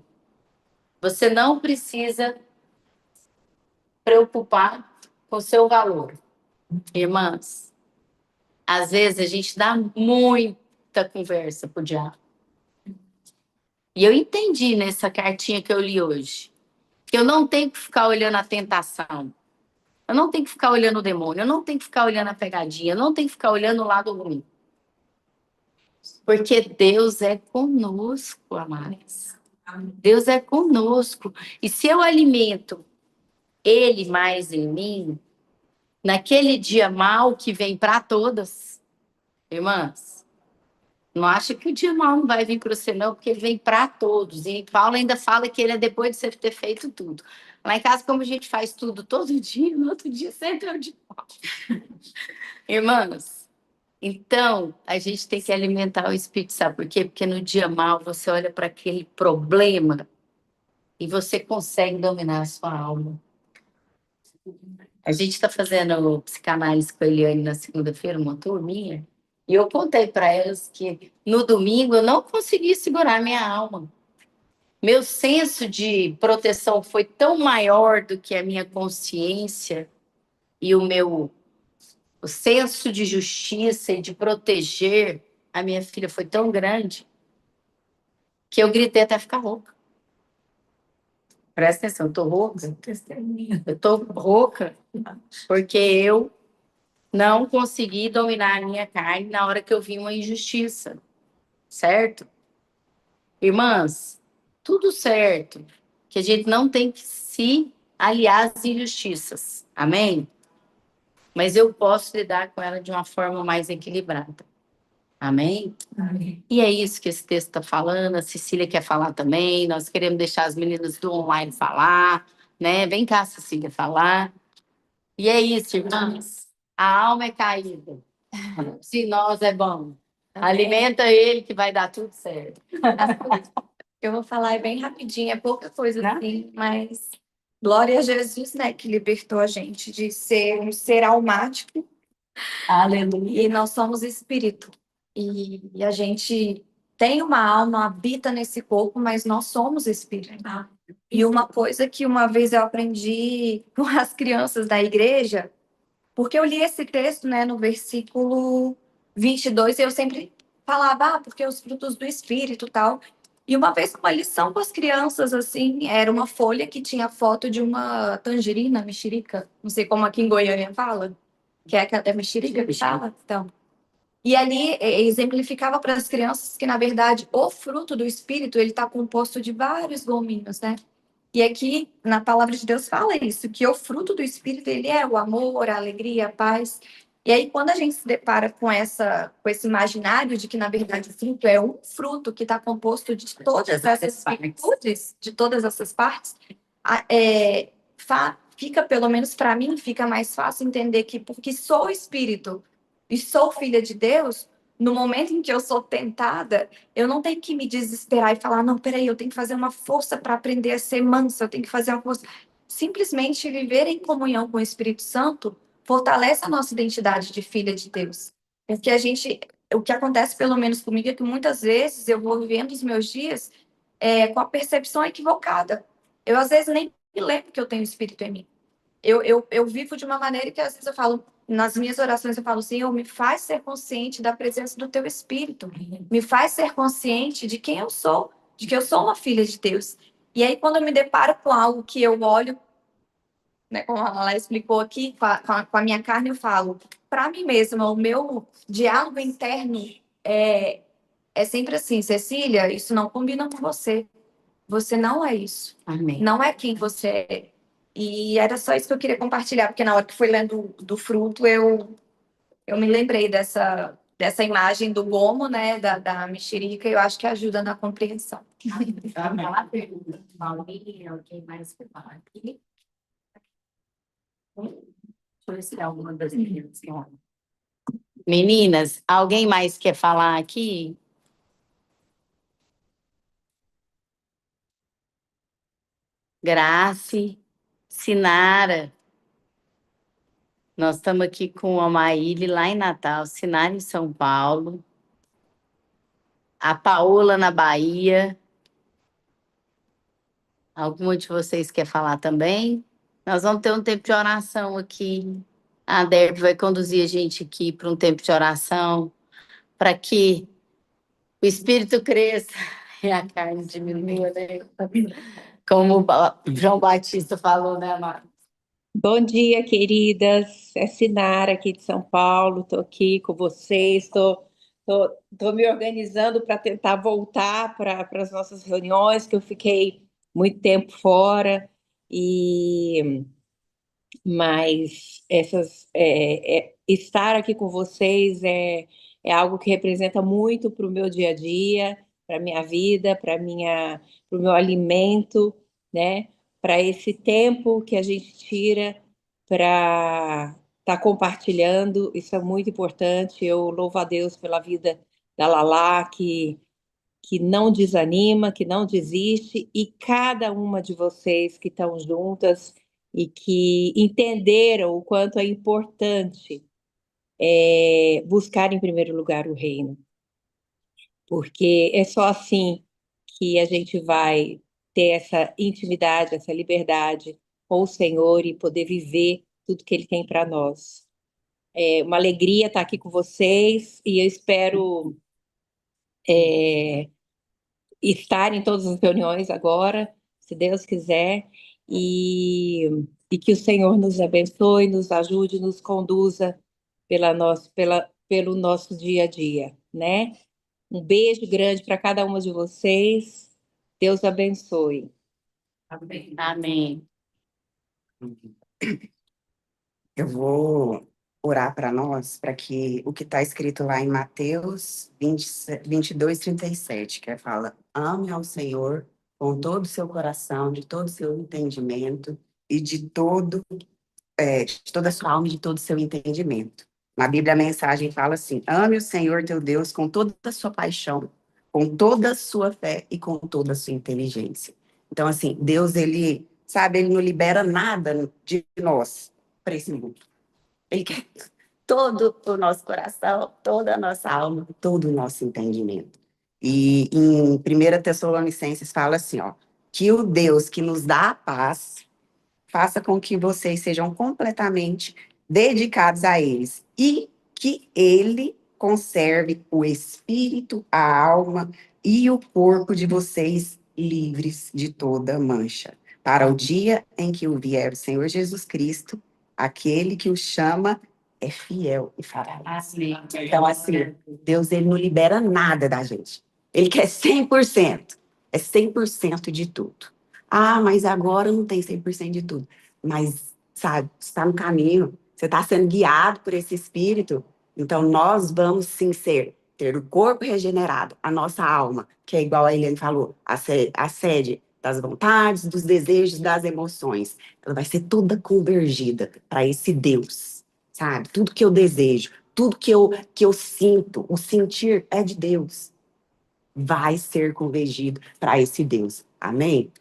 Você não precisa preocupar com o seu valor. Irmãs, às vezes a gente dá muita conversa pro diabo. E eu entendi nessa cartinha que eu li hoje, que eu não tenho que ficar olhando a tentação. Eu não tenho que ficar olhando o demônio, eu não tenho que ficar olhando a pegadinha, eu não tenho que ficar olhando o lado ruim. Porque Deus é conosco, amados. Deus é conosco. E se eu alimento Ele mais em mim, naquele dia mal que vem para todas, irmãs, não acha que o dia mal não vai vir para você, não, porque ele vem para todos. E Paulo ainda fala que ele é depois de você ter feito tudo. Lá em casa, como a gente faz tudo todo dia, no outro dia sempre é o dia mal. Irmãs, então a gente tem que alimentar o espírito, sabe por quê? Porque no dia mal você olha para aquele problema e você consegue dominar a sua alma. A gente está fazendo psicanálise com a Eliane na segunda-feira, uma turminha, e eu contei para elas que no domingo eu não consegui segurar minha alma. Meu senso de proteção foi tão maior do que a minha consciência e o senso de justiça e de proteger a minha filha foi tão grande que eu gritei até ficar rouca. Presta atenção, eu tô rouca. Eu tô rouca porque eu não consegui dominar a minha carne na hora que eu vi uma injustiça, certo? Irmãs, tudo certo, que a gente não tem que se aliar às injustiças, amém? Mas eu posso lidar com ela de uma forma mais equilibrada, amém? Amém. E é isso que esse texto está falando, a Cecília quer falar também, nós queremos deixar as meninas do online falar, né? Vem cá, Cecília, falar. E é isso, irmãs, a alma é caída, se nós é bom. Alimenta ele que vai dar tudo certo. Eu vou falar bem rapidinho, é pouca coisa Né? assim, mas glória a Jesus, né, que libertou a gente de ser um ser almático Aleluia. e nós somos espírito. E a gente tem uma alma, habita nesse corpo, mas nós somos espírito. E uma coisa que uma vez eu aprendi com as crianças da igreja, porque eu li esse texto, né, no versículo 22, e eu sempre falava, porque os frutos do Espírito e tal. E uma vez, uma lição com as crianças, assim, era uma folha que tinha foto de uma tangerina, mexerica, não sei como aqui em Goiânia fala, que é mexerica que fala, então. E ali exemplificava para as crianças que, na verdade, o fruto do Espírito, ele está composto de vários gominhos, né? E aqui, na palavra de Deus, fala isso, que o fruto do Espírito, ele é o amor, a alegria, a paz. E aí, quando a gente se depara com esse imaginário de que, na verdade, o fruto é um fruto que está composto de todas essas virtudes, de todas essas partes, fica, pelo menos para mim, fica mais fácil entender que, porque sou Espírito e sou filha de Deus, no momento em que eu sou tentada, eu não tenho que me desesperar e falar, não, peraí, eu tenho que fazer uma força para aprender a ser mansa, eu tenho que fazer uma força. Simplesmente viver em comunhão com o Espírito Santo fortalece a nossa identidade de filha de Deus. Porque o que acontece pelo menos comigo é que muitas vezes eu vou vivendo os meus dias com a percepção equivocada. Eu às vezes nem me lembro que eu tenho Espírito em mim. Eu vivo de uma maneira que às vezes eu falo, nas minhas orações eu falo, Senhor, me faz ser consciente da presença do teu Espírito, me faz ser consciente de quem eu sou, de que eu sou uma filha de Deus. E aí, quando eu me deparo com algo que eu olho, né, como ela explicou aqui, com a minha carne, eu falo, para mim mesma, o meu diálogo interno é sempre assim, Cecília, isso não combina com você. Você não é isso. Amém. Não é quem você é. E era só isso que eu queria compartilhar, porque na hora que foi lendo do fruto, eu me lembrei dessa imagem do gomo, né, da mexerica, e eu acho que ajuda na compreensão. Aquela pergunta, Paulinha, alguém mais que fala aqui? Deixa eu ver se tem alguma das meninas. Meninas, alguém mais quer falar aqui? Grace, Sinara. Nós estamos aqui com a Maíli lá em Natal, Sinara em São Paulo, a Paola na Bahia. Alguma de vocês quer falar também? Nós vamos ter um tempo de oração aqui. A Derby vai conduzir a gente aqui para um tempo de oração, para que o espírito cresça e a carne diminua, né? Como o João Batista falou, né, Amado? Bom dia, queridas. É Sinara aqui de São Paulo. Estou aqui com vocês. Tô me organizando para tentar voltar para as nossas reuniões, que eu fiquei muito tempo fora. E mas estar aqui com vocês é algo que representa muito para o meu dia a dia, para a minha vida, para o meu alimento, né? Para esse tempo que a gente tira para estar compartilhando, isso é muito importante. Eu louvo a Deus pela vida da Lala, que não desanima, que não desiste, e cada uma de vocês que estão juntas e que entenderam o quanto é importante buscar em primeiro lugar o reino, porque é só assim que a gente vai ter essa intimidade, essa liberdade com o Senhor e poder viver tudo que Ele tem para nós. É uma alegria estar aqui com vocês e eu espero estar em todas as reuniões agora, se Deus quiser, e que o Senhor nos abençoe, nos ajude, nos conduza pelo nosso dia a dia, né? Um beijo grande para cada uma de vocês. Deus abençoe. Amém. Eu vou orar para nós, para que o que está escrito lá em Mateus 22:37, que fala: ame ao Senhor com todo o seu coração, de todo o seu entendimento e de toda a sua alma e de todo o seu entendimento. Na Bíblia, a mensagem fala assim: ame o Senhor teu Deus com toda a sua paixão, com toda a sua fé e com toda a sua inteligência. Então, assim, Deus, ele não libera nada de nós para esse mundo. Ele quer todo o nosso coração, toda a nossa alma, todo o nosso entendimento. E em 1 Tessalonicenses fala assim, ó, que o Deus que nos dá a paz faça com que vocês sejam completamente dedicados a eles e que ele conserve o espírito, a alma e o corpo de vocês livres de toda mancha, para o dia em que vier o Senhor Jesus Cristo, aquele que o chama é fiel e fará. Então, assim, Deus, ele não libera nada da gente. Ele quer 100%. É 100% de tudo. Ah, mas agora não tem 100% de tudo. Mas, sabe, você está no caminho, você está sendo guiado por esse Espírito. Então, nós vamos, sim, ter o corpo regenerado, a nossa alma, que é igual a Eliane falou, a sede das vontades, dos desejos, das emoções. Ela vai ser toda convergida para esse Deus, sabe? Tudo que eu desejo, tudo que eu sinto, o sentir é de Deus. Vai ser convergido para esse Deus. Amém?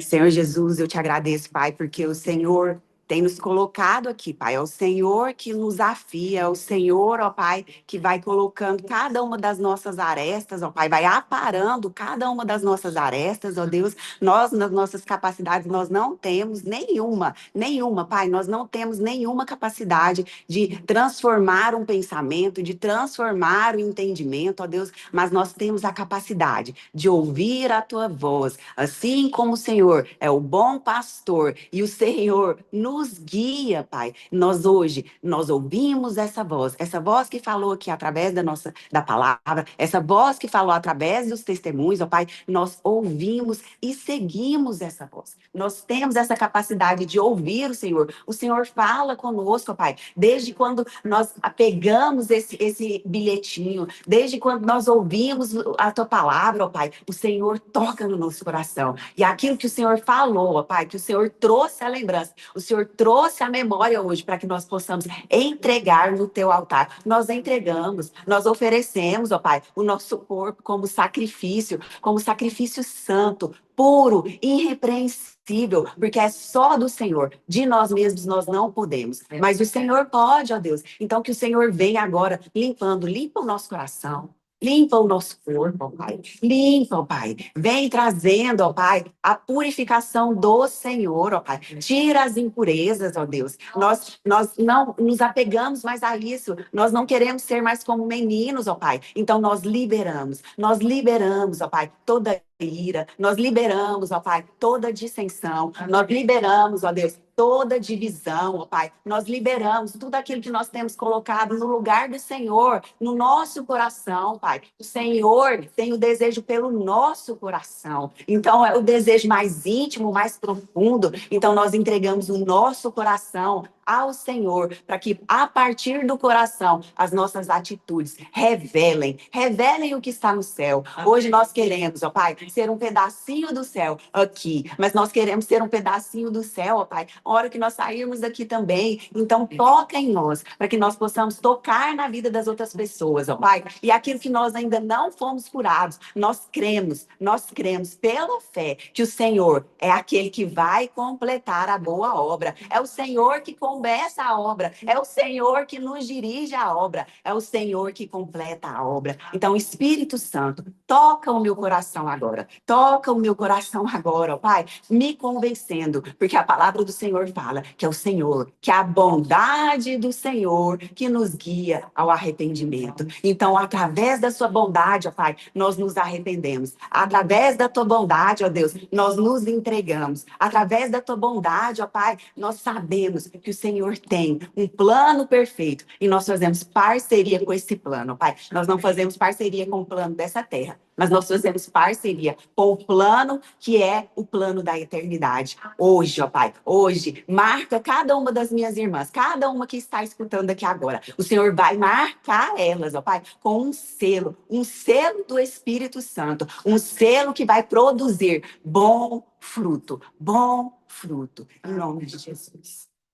Senhor Jesus, eu te agradeço, Pai, porque o Senhor tem nos colocado aqui, Pai. É o Senhor que nos afia, é o Senhor, ó Pai, que vai colocando cada uma das nossas arestas, ó Pai, vai aparando cada uma das nossas arestas, ó Deus. Nós, nas nossas capacidades, nós não temos nenhuma, Pai, nós não temos nenhuma capacidade de transformar um pensamento, de transformar o entendimento, ó Deus, mas nós temos a capacidade de ouvir a Tua voz, assim como o Senhor é o bom pastor e o Senhor nos guia, Pai. Nós ouvimos essa voz que falou aqui através da palavra, essa voz que falou através dos testemunhos, ó Pai, nós ouvimos e seguimos essa voz. Nós temos essa capacidade de ouvir o Senhor fala conosco, ó Pai, desde quando nós pegamos esse bilhetinho, desde quando nós ouvimos a Tua palavra, ó Pai, o Senhor toca no nosso coração. E aquilo que o Senhor falou, ó Pai, que o Senhor trouxe a lembrança, o Senhor trouxe a memória hoje para que nós possamos entregar no Teu altar. Nós entregamos, nós oferecemos, ó Pai, o nosso corpo como sacrifício santo, puro, irrepreensível, porque é só do Senhor. De nós mesmos nós não podemos, mas o Senhor pode, ó Deus. Então que o Senhor venha agora limpa o nosso coração. Limpa o nosso corpo, ó Pai. Limpa, ó Pai. Vem trazendo, ó Pai, a purificação do Senhor, ó Pai. Tira as impurezas, ó Deus. Nós não nos apegamos mais a isso. Nós não queremos ser mais como meninos, ó Pai. Então nós liberamos, ó Pai, toda ira, nós liberamos, ó Pai, toda dissensão, nós liberamos, ó Deus, toda divisão, ó Pai, nós liberamos tudo aquilo que nós temos colocado no lugar do Senhor, no nosso coração, Pai. O Senhor tem o desejo pelo nosso coração, então é o desejo mais íntimo, mais profundo, então nós entregamos o nosso coração ao Senhor, para que a partir do coração as nossas atitudes revelem o que está no céu. Hoje nós queremos, ó Pai, ser um pedacinho do céu aqui, mas nós queremos ser um pedacinho do céu, ó Pai, a hora que nós sairmos daqui também. Então toca em nós, para que nós possamos tocar na vida das outras pessoas, ó Pai, e aquilo que nós ainda não fomos curados, nós cremos pela fé que o Senhor é aquele que vai completar a boa obra, é o Senhor que começa a obra, é o Senhor que nos dirige a obra, é o Senhor que completa a obra. Então, Espírito Santo, toca o meu coração agora, ó Pai, me convencendo, porque a palavra do Senhor fala que é o Senhor, que é a bondade do Senhor que nos guia ao arrependimento. Então, através da sua bondade, ó Pai, nós nos arrependemos. Através da tua bondade, ó Deus, nós nos entregamos. Através da tua bondade, ó Pai, nós sabemos que o Senhor tem um plano perfeito e nós fazemos parceria com esse plano, ó Pai. Nós não fazemos parceria com o plano dessa terra, mas nós fazemos parceria com o plano que é o plano da eternidade. Hoje, ó Pai, hoje, marca cada uma das minhas irmãs, cada uma que está escutando aqui agora. O Senhor vai marcar elas, ó Pai, com um selo do Espírito Santo, um selo que vai produzir bom fruto, em nome de Jesus.